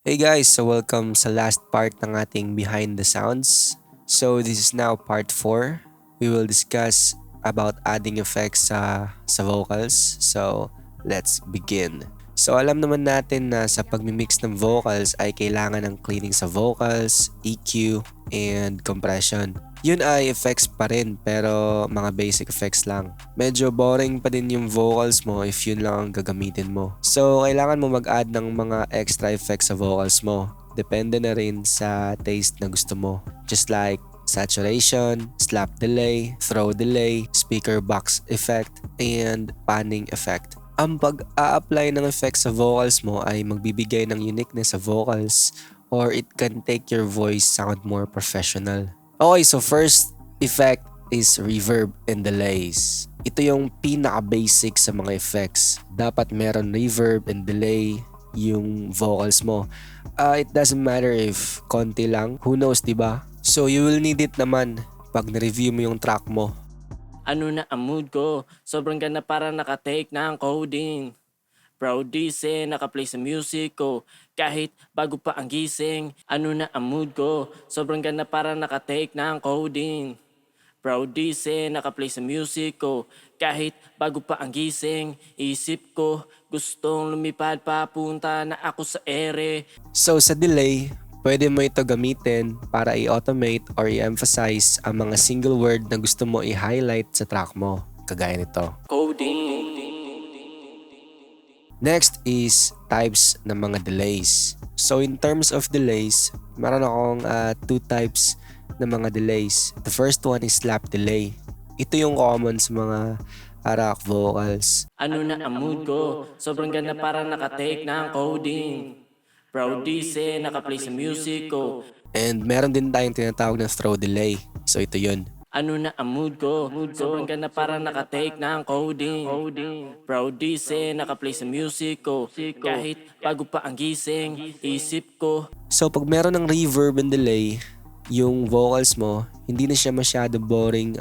Hey guys, so welcome sa last part ng ating Behind the Sounds. So this is now part 4. We will discuss about adding effects sa vocals. So let's begin. So alam naman natin na sa pagmimix ng vocals ay kailangan ng cleaning sa vocals, EQ, and compression. Yun ay effects pa rin pero mga basic effects lang. Medyo boring pa din yung vocals mo if yun lang ang gagamitin mo. So kailangan mo mag-add ng mga extra effects sa vocals mo. Depende na rin sa taste na gusto mo. Just like saturation, slap delay, throw delay, speaker box effect, and panning effect. Ang pag-a-apply ng effects sa vocals mo ay magbibigay ng uniqueness sa vocals or it can take your voice sound more professional. Okay, so first effect is reverb and delays. Ito yung pinaka-basic sa mga effects. Dapat meron reverb and delay yung vocals mo. It doesn't matter if konti lang. Who knows, diba? So you will need it naman pag na-review mo yung track mo. Ano na ang mood ko? Sobrang ganda para nakatake ng coding. Proud DC, nakaplay sa music ko. Kahit bago pa ang gising. Ano na ang mood ko? Sobrang ganda para nakatake ng coding. Proud DC, nakaplay sa music ko. Kahit bago pa ang gising. Isip ko, gustong lumipad papunta na ako sa ere. So sa delay, pwede mo ito gamitin para i-automate or i-emphasize ang mga single word na gusto mo i-highlight sa track mo. Kagaya nito. Coding. Next is types ng mga delays. So in terms of delays, meron akong two types ng mga delays. The first one is slap delay. Ito yung common sa mga rock vocals. Ano na ang mood ko? Sobrang ganda para nakatake ng coding. Proud DC, nakaplay sa music ko. And meron din tayong tinatawag na throw delay. So ito yun. Ano na ang mood ko? Sobrang ganda para nakatake ng coding. Proud DC, nakaplay sa music ko. Kahit bago pa ang gising, isip ko. So pag meron ng reverb and delay, yung vocals mo, hindi na siya masyado boring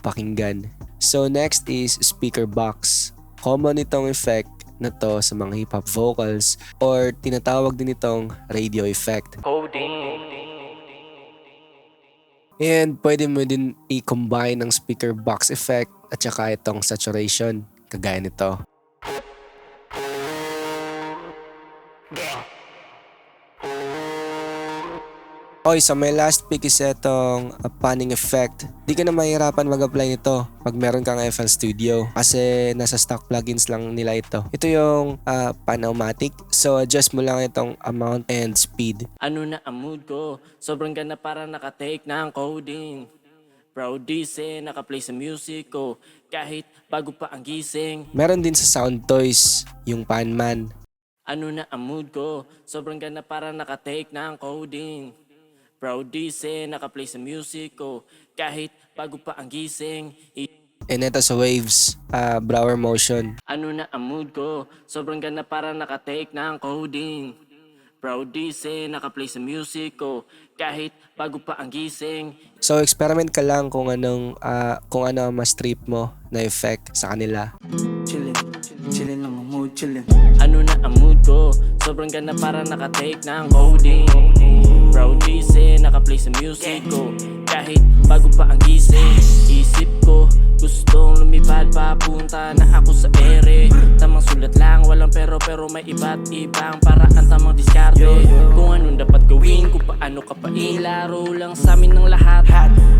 pakinggan. So next is speaker box. Common itong effect na to sa mga hip-hop vocals or tinatawag din itong radio effect. And pwede mo din i-combine ng speaker box effect at saka itong saturation, kagaya nito. Okay, so my last pick is itong panning effect. Di ka na mahirapan mag-apply nito pag meron kang FL Studio kasi nasa stock plugins lang nila ito. Ito yung PanOmatic. So adjust mo lang itong amount and speed. Ano na ang mood ko? Sobrang ganda para nakatake ng coding. Proud DC, nakaplay sa music ko. Kahit bago pa ang gising. Meron din sa Sound Toys, yung Panman. Ano na ang mood ko? Sobrang ganda para nakatake ng coding. Proud DC, nakaplay sa music ko. Kahit bago pa ang gising. And ito sa Waves, Brauer Motion. Ano na ang mood ko? Sobrang ganda para nakatake ng coding. Proud DC, nakaplay sa music ko. Kahit bago pa ang gising. So experiment ka lang kung ano ang mas trip mo na effect sa kanila. Chillin lang ang mood, chillin. Ano na ang mood ko? Sobrang ganda para nakatake ng coding. Proud DC, nakaplay sa music ko. Kahit bago pa ang gising. Isip ko, gustong lumipad papunta na ako sa ere. Tamang sulat lang, walang pero may iba't ibang paraan, tamang diskarte. Kung anong dapat gawin, kung paano ka pa ilaro lang sa amin ng lahat.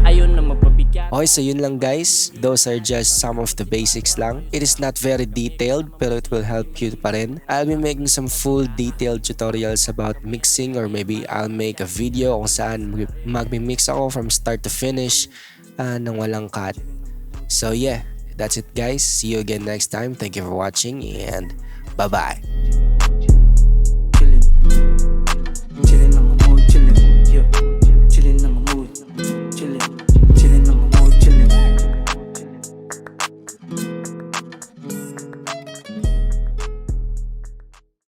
Ayun na magpabigat. Okay, so yun lang guys. Those are just some of the basics lang. It is not very detailed pero it will help you pa rin. I'll be making some full detailed tutorials about mixing or maybe I'll make a video kung saan magmi-mix ako from start to finish nang walang cut. So yeah, that's it guys. See you again next time. Thank you for watching and bye-bye.